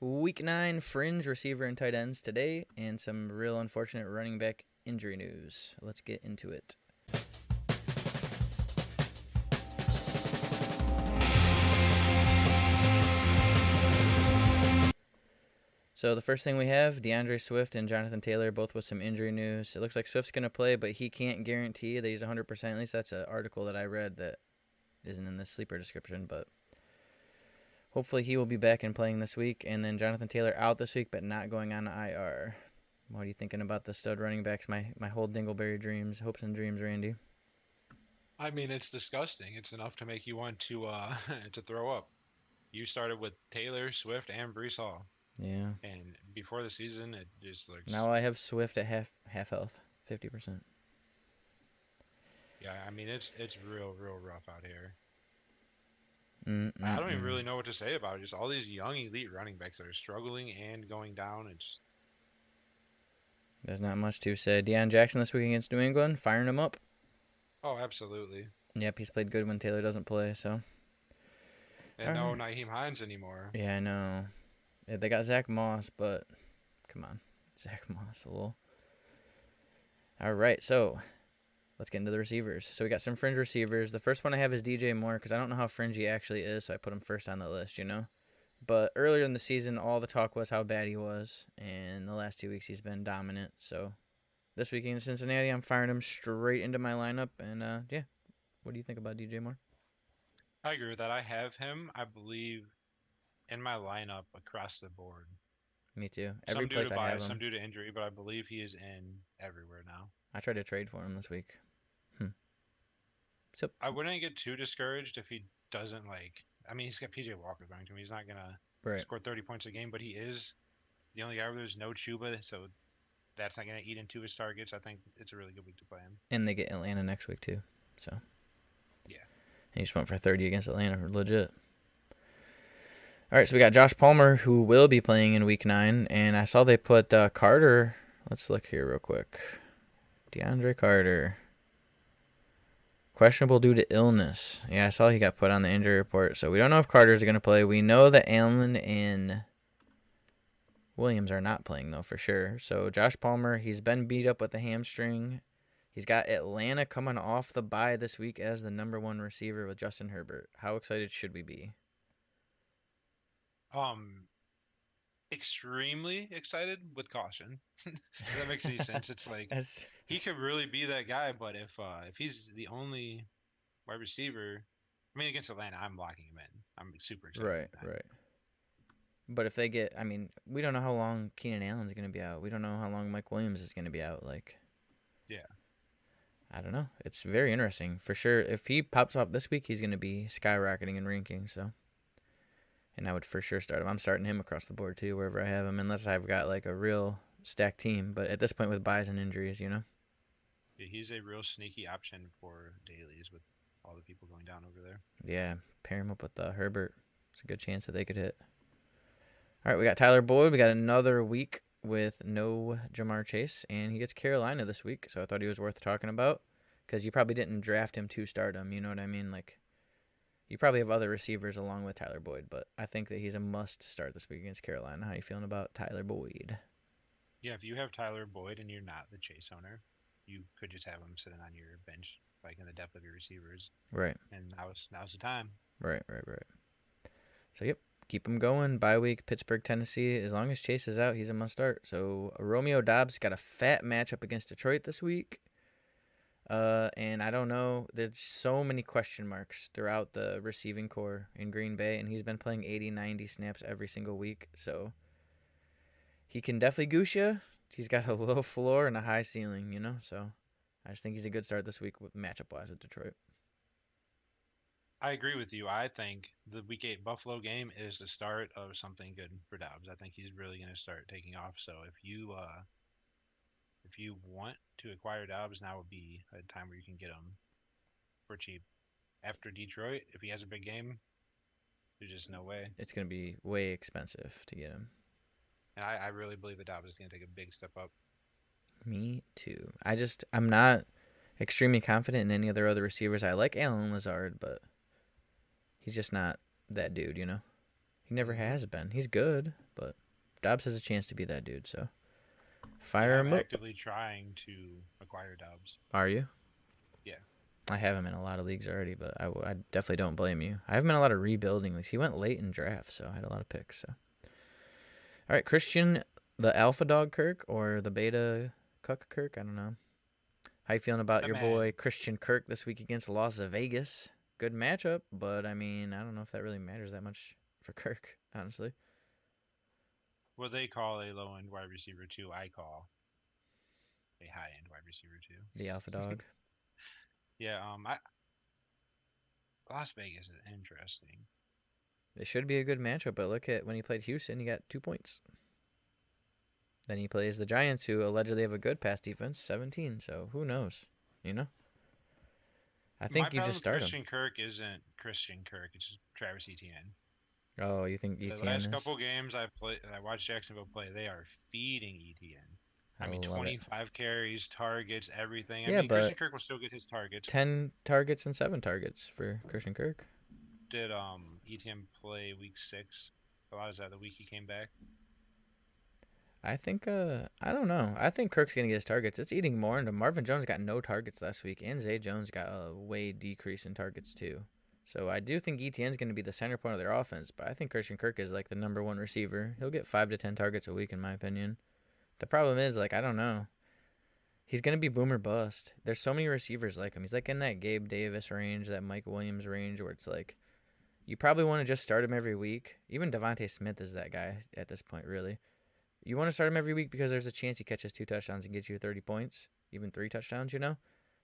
Week 9 Fringe receiver and tight ends today, and some real unfortunate running back injury news. Let's get into it. So the first thing we have, DeAndre Swift and Jonathan Taylor, both with some injury news. It looks like Swift's going to play, but he can't guarantee that he's 100%. At least that's an article that I read that isn't in the sleeper description, but hopefully he will be back and playing this week. And then Jonathan Taylor out this week, but not going on IR. What are you thinking about the stud running backs? My whole Dingleberry dreams, hopes and dreams, Randy. I mean, it's disgusting. It's enough to make you want to to throw up. You started with Taylor, Swift, and Brees Hall, Yeah. and before the season, it just looks. Now I have Swift at half health, 50%. Yeah, I mean, it's real rough out here. I don't even Mm-mm-mm. really know what to say about it. Just all these young elite running backs that are struggling and going down. It's There's not much to say. Deion Jackson this week against New England, firing him up. oh, absolutely. Yep, he's played good when Taylor doesn't play. So, And all no right. Naheem Hines anymore. Yeah, I know. Yeah, they got Zach Moss, but come on, Zach Moss a little. All right, so let's get into the receivers. So we got some fringe receivers. The first one I have is DJ Moore because I don't know how fringe he actually is, so I put him first on the list. But earlier in the season, all the talk was how bad he was, and the last 2 weeks he's been dominant. So this week in Cincinnati, I'm firing him straight into my lineup. And yeah, what do you think about DJ Moore? I agree with that. I have him, I believe, in my lineup across the board. Me too. Every Some due place to I have bias, some him, due to injury, but I believe he is in everywhere now. I tried to trade for him this week. Hmm. So I wouldn't get too discouraged if he doesn't like. I mean, he's got PJ Walker going to him. He's not gonna right, score 30 points a game, but he is the only guy where there's no Chuba, so that's not gonna eat into his targets. I think it's a really good week to play him. and they get Atlanta next week too. So and Yeah. he just went for 30 against Atlanta, legit. All right, so we got Josh Palmer who will be playing in Week 9, and I saw they put Carter. Let's look here real quick. DeAndre Carter. Questionable due to illness. Yeah, I saw he got put on the injury report. So we don't know if Carter's going to play. We know that Allen and Williams are not playing, though, for sure. So Josh Palmer, he's been beat up with a hamstring. He's got Atlanta coming off the bye this week as the number one receiver with Justin Herbert. How excited should we be? Um, extremely excited with caution. If that makes any sense. It's like As he could really be that guy, but if he's the only wide receiver, I mean against Atlanta, I'm locking him in. I'm super excited right, with that. right. But if they get, I mean, we don't know how long Keenan Allen's going to be out. We don't know how long Mike Williams is going to be out. Like, Yeah. I don't know. It's very interesting. For sure, if he pops off this week, he's going to be skyrocketing in rankings. So, and I would for sure start him. I'm starting him across the board too, wherever I have him, unless I've got like a real stacked team. But at this point, with buys and injuries. Yeah, he's a real sneaky option for dailies with all the people going down over there. Yeah, pair him up with Herbert. It's a good chance that they could hit. All right, we got Tyler Boyd. We got another week with no Jamar Chase, and he gets Carolina this week. So I thought he was worth talking about because you probably didn't draft him to start him. You know what I mean? Like, you probably have other receivers along with Tyler Boyd, but I think that he's a must start this week against Carolina. How you feeling about Tyler Boyd? Yeah, if you have Tyler Boyd and you're not the Chase owner, you could just have him sitting on your bench, like in the depth of your receivers. Right, And now's the time. right. So yep, keep him going. Bye week, Pittsburgh, Tennessee. As long as Chase is out, he's a must start. So Romeo Dobbs got a fat matchup against Detroit this week. And I don't know. There's so many question marks throughout the receiving core in Green Bay, and he's been playing 80, 90 snaps every single week. So he can definitely goose you. He's got a low floor and a high ceiling. So I just think he's a good start this week with matchup wise with Detroit. I agree with you. I think the Week 8 Buffalo game is the start of something good for Dobbs. I think he's really going to start taking off. So if you want to acquire Dobbs, now would be a time where you can get him for cheap. After Detroit, if he has a big game, there's just no way. It's going to be way expensive to get him. And I really believe that Dobbs is going to take a big step up. Me too. I'm not extremely confident in any other receivers. I like Allen Lazard, but he's just not that dude. He never Hmm. has been. He's good, but Dobbs has a chance to be that dude. So Yeah, fire I'm him up. actively trying to acquire Dobbs. Are you? Yeah. I have him in a lot of leagues already, but I definitely don't blame you. I have him in a lot of rebuilding leagues. He went late in drafts, so I had a lot of picks. So all right, Christian, the Alpha Dog Kirk or the Beta Cuck Kirk? I don't know. How you feeling about That your man, boy Christian Kirk this week against Las Vegas? Good matchup, but I mean, I don't know if that really matters that much for Kirk, honestly. what they call a low end wide receiver two, I call a high end wide receiver two. The Alpha Dog. Yeah, I Las Vegas is interesting. It should be a good matchup, but look at when he played Houston, he got 2 points. Then he plays the Giants, who allegedly have a good pass defense, 17. So who knows? You know, I My think you problem just with start him. Christian Kirk isn't Christian Kirk, it's Travis Etienne. Oh, you think The ETN last is? couple games I watched Jacksonville play, they are feeding Etienne. I I mean, love it. 25 carries, targets, everything. I Yeah, mean, Christian but Kirk will still get his targets. 10 targets and 7 targets for Christian Kirk. Did Etienne play week 6? A lot is that the week he came back? I think I don't know. I think Kirk's gonna get his targets. It's eating more into Marvin Jones got no targets last week, and Zay Jones got a way decrease in targets too. So I do think ETN's gonna be the center point of their offense, but I think Christian Kirk is like the number one receiver. He'll get 5 to 10 targets a week in my opinion. The problem is like I don't know. He's gonna be boomer bust. There's so many receivers like him. He's like in that Gabe Davis range, that Mike Williams range, where it's like you probably want to just start him every week. Even Devontae Smith is that guy at this point, really. You want to start him every week because there's a chance he catches 2 touchdowns and gets you 30 points, even 3 touchdowns, you know?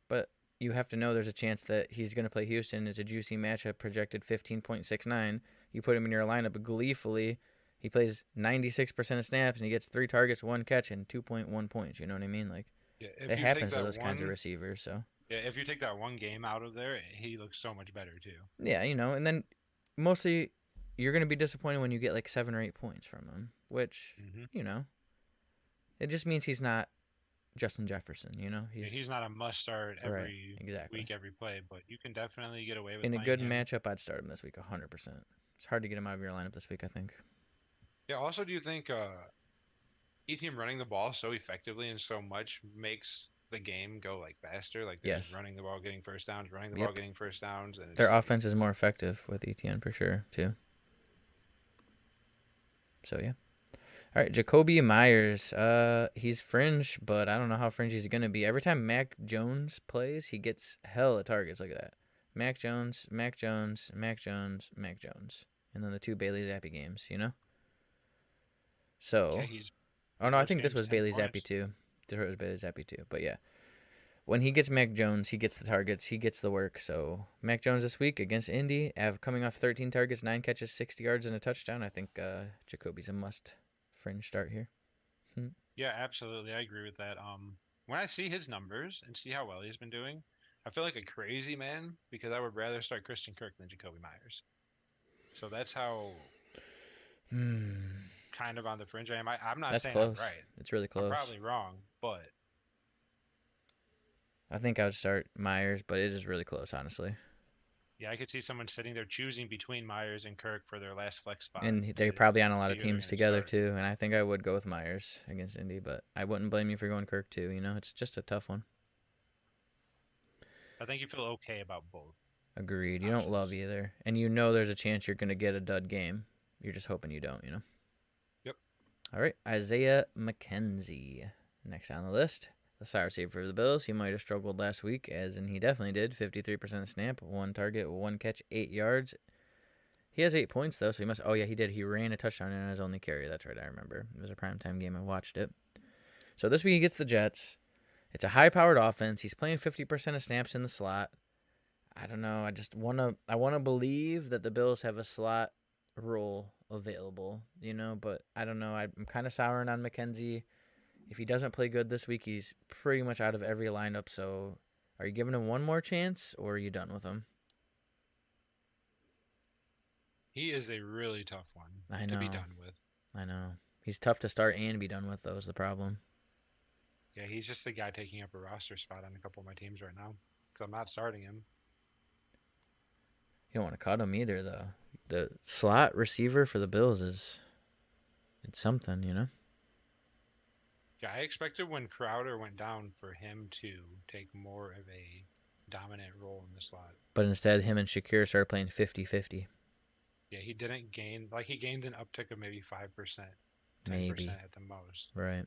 But you have to know there's a chance that he's going to play Houston. It's a juicy matchup, projected 15.69. You put him in your lineup gleefully. He plays 96% of snaps and he gets 3 targets, 1 catch, and 2.1 points. You know what I mean? Like, Yeah, it happens to those kinds of receivers. So, if you take that one game out of there, he looks so much better too. yeah, and then mostly you're going to be disappointed when you get like 7 or 8 points from him, which, Hmm. you know, it just means he's not Justin Jefferson. Yeah, He's he's not a must start right, every exactly. week, every play, but you can definitely get away with In a playing good him. matchup, I'd start him this week 100%. It's hard to get him out of your lineup this week, I think. Yeah. Also, do you think ETM running the ball so effectively and so much makes the game go like faster? Like they're just Yes. running the ball, getting first downs, running the ball, Yep. getting first downs, and Their it's like offense is more effective with ETN for sure, too. So yeah. All right, Jacoby Myers. He's fringe, but I don't know how fringe he's gonna be. Every time Mac Jones plays, he gets hella targets. Look at that. Mac Jones, Mac Jones, Mac Jones, Mac Jones, and then the 2 Bailey Zappi games. yeah, So, he's oh no, I most think this games was 10 Bailey Zappi points. too. Detroit was Bailey Zappi too. But yeah, when he gets Mac Jones, he gets the targets, he gets the work. So Mac Jones this week against Indy, coming off 13 targets, 9 catches, 60 yards, and a touchdown. I think Jacoby's a must fringe start here. Hmm. Yeah, absolutely. I agree with that. When I see his numbers and see how well he's been doing, I feel like a crazy man because I would rather start Christian Kirk than Jacoby Myers. So that's how Hmm. kind of on the fringe I am. I'm not That's saying I'm close. right. It's really I'm close. probably wrong, but I think I would start Myers, but it is really close, honestly. yeah, I could see someone sitting there choosing between Myers and Kirk for their last flex spot And they're to probably on a lot see of who they're teams going to together start. too. And I think I would go with Myers against Indy, but I wouldn't blame you for going Kirk too. It's just a tough one. I think you feel okay about both Agreed. You don't love options. either, and there's a chance you're gonna get a dud game. You're just hoping you don't. Yep. All right, Isaiah McKenzie, next on the list. The side receiver for the Bills. He might have struggled last week, as in he definitely did. 53% snap, 1 target, 1 catch, 8 yards. He has 8 points though, so he must. Oh yeah, he did. He ran a touchdown in his only carry. That's right, I remember. It was a primetime game. I watched it. So this week he gets the Jets. It's a high-powered offense. He's playing 50% of snaps in the slot. I don't know. I wanna believe that the Bills have a slot role available, but I don't know. I'm kind of souring on McKenzie. If he doesn't play good this week, he's pretty much out of every lineup. So, are you giving him one more chance, or are you done with him? He is a really tough one I to be know, done with. I know. He's tough to start and be done with, though, is the problem. Yeah, he's just the guy taking up a roster spot on a couple of my teams right now because I'm not starting him. You don't want to cut him either, though. the slot receiver for the Bills is it's something, you know. Yeah, I expected when Crowder went down for him to take more of a dominant role in the slot. But instead, him and Shakir started playing 50-50. Yeah, he didn't gain like he gained an uptick of maybe 5%, Maybe. 10% at the most. Right.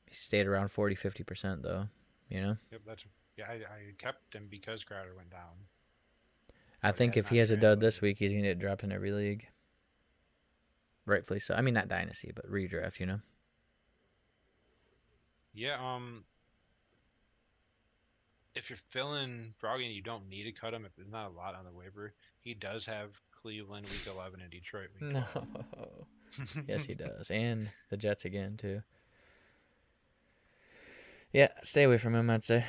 He stayed around 40-50% though, you know. Yep, that's yeah. I kept him because Crowder went down, I but it think has if he not has a dud this translated. week, he's gonna get dropped in every league. Rightfully so. I mean, not dynasty, but redraft. You know. Yeah, if you're filling Froggy and you don't need to cut him, if there's not a lot on the waiver, he does have Cleveland week 11 and Detroit week No. 12. Yes, he does, and the Jets again too. Yeah, stay away from him. I'd say.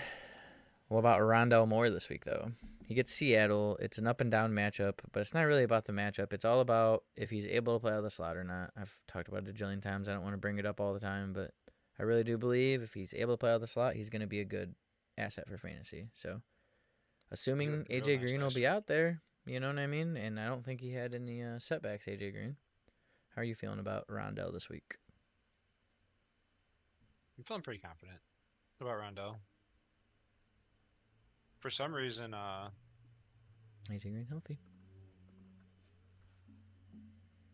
What about Rondell Moore this week though? He gets Seattle. It's an up and down matchup, but it's not really about the matchup. It's all about if he's able to play out of the slot or not. I've talked about it a jillion times. I don't want to bring it up all the time, but I really do believe if he's able to play out of the slot, he's going to be a good asset for fantasy. So, assuming Real AJ nice Green will be asset. out there, you know what I mean? And I don't think he had any setbacks, AJ Green. How are you feeling about Rondell this week? I'm feeling pretty confident about Rondell. For some reason, AJ Green healthy.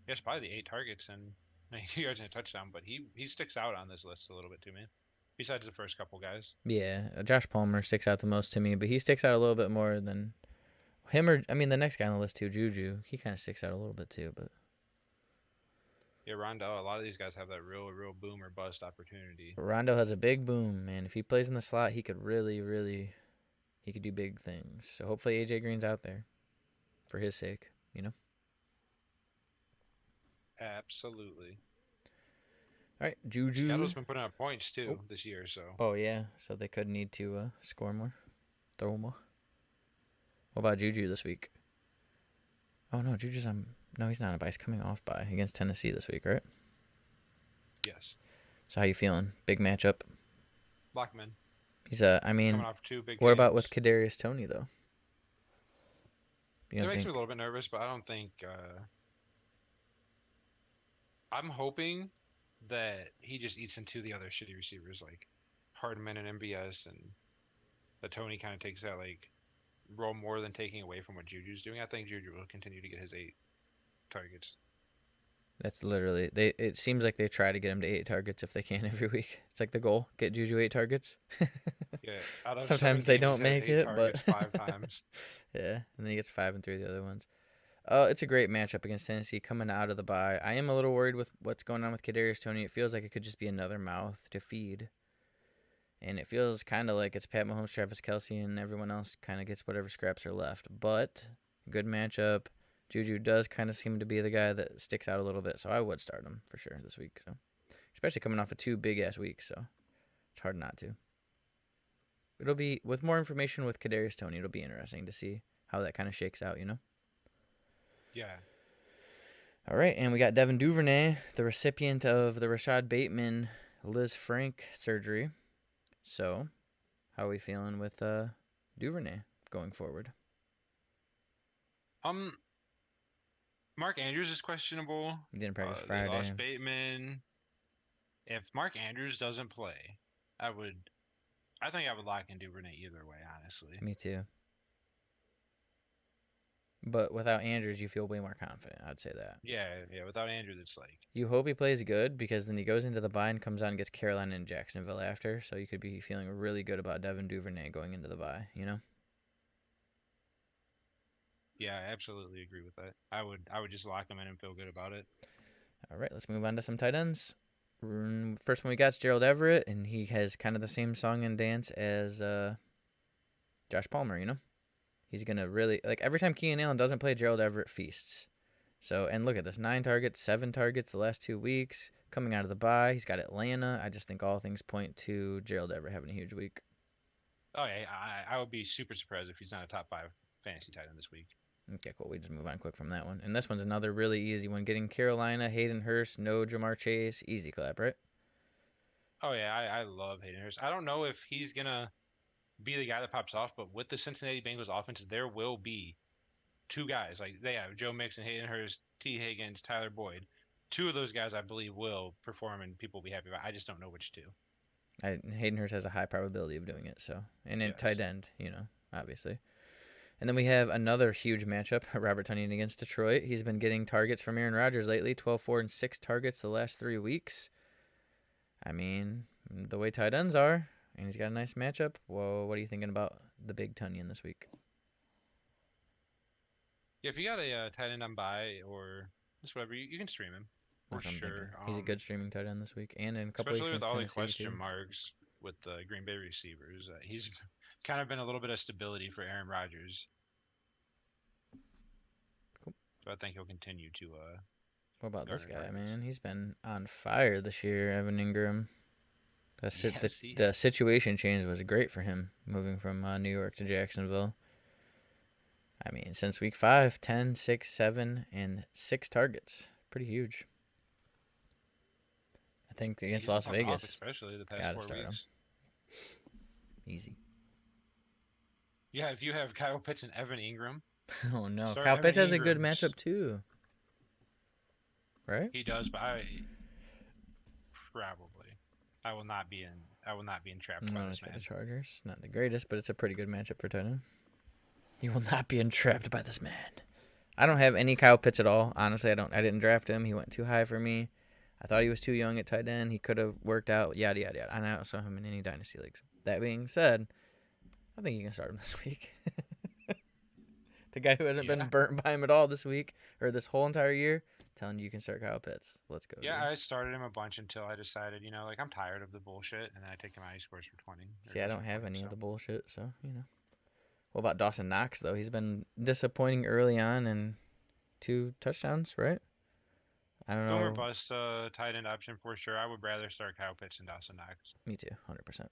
he has probably the 8 targets and 90 yards and a touchdown, but he sticks out on this list a little bit to me. Besides the first couple guys. Yeah, Josh Palmer sticks out the most to me, but he sticks out a little bit more than him or I mean the next guy on the list too, Juju. He kind of sticks out a little bit too, but Yeah, Rondell. A lot of these guys have that real boom or bust opportunity. Rondo has a big boom, man. If he plays in the slot, he could really he could do big things. So hopefully AJ Green's out there for his sake, you know. Absolutely. All right, Juju. Seattle's been putting up points Oh, too this year, so oh yeah. So they could need to score more, throw more. What about Juju this week? Oh no, Juju's on. No, he's not on bye. He's coming off bye against Tennessee this week, right? yes. So how you feeling? Big matchup. Lockman He's I coming mean, off 2 big what about with games. Kadarius Tony though? You It don't makes me a think? little bit nervous, but I don't think. I'm hoping that he just eats into the other shitty receivers like Hardman and MBS, and that Tony kind of takes that like role more than taking away from what Juju's doing. I think Juju will continue to get his 8 targets. That's literally they. It seems like they try to get him to 8 targets if they can every week. It's like the goal: get Juju 8 targets. Yeah, out of seven Sometimes they games, he's don't had make eight it, but targets 5 times. yeah, and then he gets 5 and 3 the other ones. It's a great matchup against Tennessee coming out of the bye. I am a little worried with what's going on with Kadarius Tony. It feels like it could just be another mouth to feed, and it feels kind of like it's Pat Mahomes, Travis Kelsey, and everyone else kind of gets whatever scraps are left. But good matchup. Juju does kind of seem to be the guy that sticks out a little bit, so I would start him for sure this week. So, especially coming off of 2 big ass weeks, so it's hard not to. It'll be with more information with Kadarius Tony. It'll be interesting to see how that kind of shakes out. You know. Yeah. All right, and we got Devin Duvernay, the recipient of the Rashad Bateman, Liz Frank surgery. So, how are we feeling with Duvernay going forward? Um, Mark Andrews is questionable. He didn't practice They Friday. lost Bateman. If Mark Andrews doesn't play, I would. I think I would lock in Duvernay either way, honestly. Me too. But without Andrews, you feel way more confident. I'd say that. Yeah. Without Andrews, it's like You hope he plays good because then he goes into the bye and comes on and gets Carolina and Jacksonville after. So you could be feeling really good about Devin Duvernay going into the bye, you know? yeah, I absolutely agree with that. I would just lock him in and feel good about it. All right, let's move on to some tight ends. First one we got is Gerald Everett, and he has kind of the same song and dance as Josh Palmer, you know? He's going to really, like, every time Keenan Allen doesn't play, Gerald Everett feasts. So, and look at this 9 targets, 7 targets the last 2 weeks. Coming out of the bye, he's got Atlanta. I just think all things point to Gerald Everett having a huge week. Oh yeah, I would be super surprised if he's not a top 5 fantasy tight end this week. Okay, cool. We just move on quick from that one. And this one's another really easy one. Getting Carolina, Hayden Hurst, no Jamar Chase. Easy clap, right? Oh yeah, I love Hayden Hurst. I don't know if he's gonna be the guy that pops off, but with the Cincinnati Bengals offense, there will be two guys. Like they have Joe Mixon, Hayden Hurst, T. Higgins, Tyler Boyd. Two of those guys I believe will perform and people will be happy about. I just don't know which two. Hayden Hurst has a high probability of doing it. So, and in tight Yes. end, obviously. And then we have another huge matchup, Robert Tonyan against Detroit. He's been getting targets from Aaron Rodgers lately, 12, 4, and 6 targets the last 3 weeks. I mean, the way tight ends are, and he's got a nice matchup. Whoa, what are you thinking about the big Tonyan this week? Yeah, if you got a tight end on bye or just whatever, you can stream him for That's what I'm thinking. sure. He's a good streaming tight end this week, and in a couple weeks Especially with against all the Tennessee, question too. marks with the Green Bay receivers. He's kind of been a little bit of stability for Aaron Rodgers. Cool. So I think he'll continue to What about this garner guy, targets. man? He's been on fire this year, Evan Ingram. Yes, he The has. situation change was great for him, moving from New York to Jacksonville. I mean, since week 5, 10, 6, 7, and 6 targets. Pretty huge. I think against He's been Las popping off, Vegas, especially the past gotta four start him. weeks. Easy. Yeah, if you have Kyle Pitts and Evan Ingram, Oh, no. start Kyle Evan Pitts has a good Ingram. matchup, too. Right? He does, but probably I will not be in. I will not be entrapped by No, this he's got man. the Chargers. Not the greatest, but it's a pretty good matchup for tight end. You will not be entrapped by this man. I don't have any Kyle Pitts at all. Honestly, I don't. I didn't draft him. He went too high for me. I thought he was too young at tight end. He could have worked out. Yada yada yada. And I also have him in any dynasty leagues. That being said, I think you can start him this week. The guy who hasn't been Yeah, burnt by him at all this week or this whole entire year, telling you can start Kyle Pitts. Let's go, yeah. dude. I started him a bunch until I decided, like I'm tired of the bullshit, and then I take him out. He scores for 20 or See, I goes don't for have 20. any So of the bullshit, so. What about Dawson Knox though? He's been disappointing early on and 2 touchdowns, right? I don't boomer know. bust tight end option for sure. I would rather start Kyle Pitts and Dawson Knox. Me too, 100%.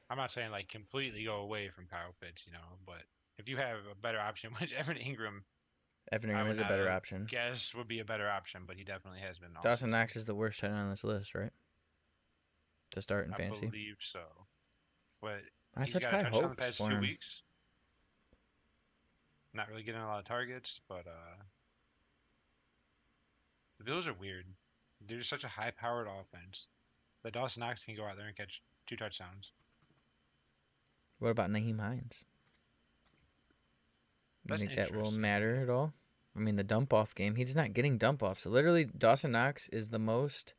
I'm not saying like completely go away from Kyle Pitts, but if you have a better option, which Evan Ingram, Evan I Ingram would is a not better have option. guessed would be a better option, but he definitely has been all Dawson season. Knox is the worst tight end on this list, right? To start in I fantasy. believe so. But I have he's such got a high touchdown the hopes past for two him. weeks. Not really getting a lot of targets, but the Bills are weird. They're just such a high-powered offense that Dawson Knox can go out there and catch 2 touchdowns. What about Naheem Hines? You That's think that will interesting. matter at all? I mean, the dump off game, he's not getting dump offs. So literally, Dawson Knox is the most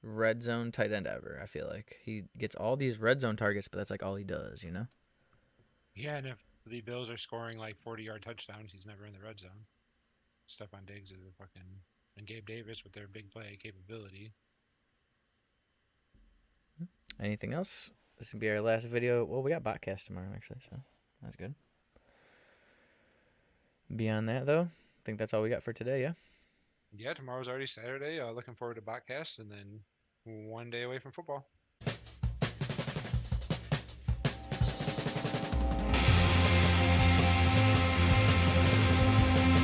red zone tight end ever, I feel like. He gets all these red zone targets, but that's like all he does, Yeah, and if the Bills are scoring like 40-yard touchdowns, he's never in the red zone. Stephon Diggs is a fucking and Gabe Davis with their big play capability. Anything else? This will be our last video. Well, we got Botcast tomorrow, actually, so that's good. Beyond that, though, I think that's all we got for today, yeah? Yeah, tomorrow's already Saturday. Looking forward to Botcast and then one day away from football.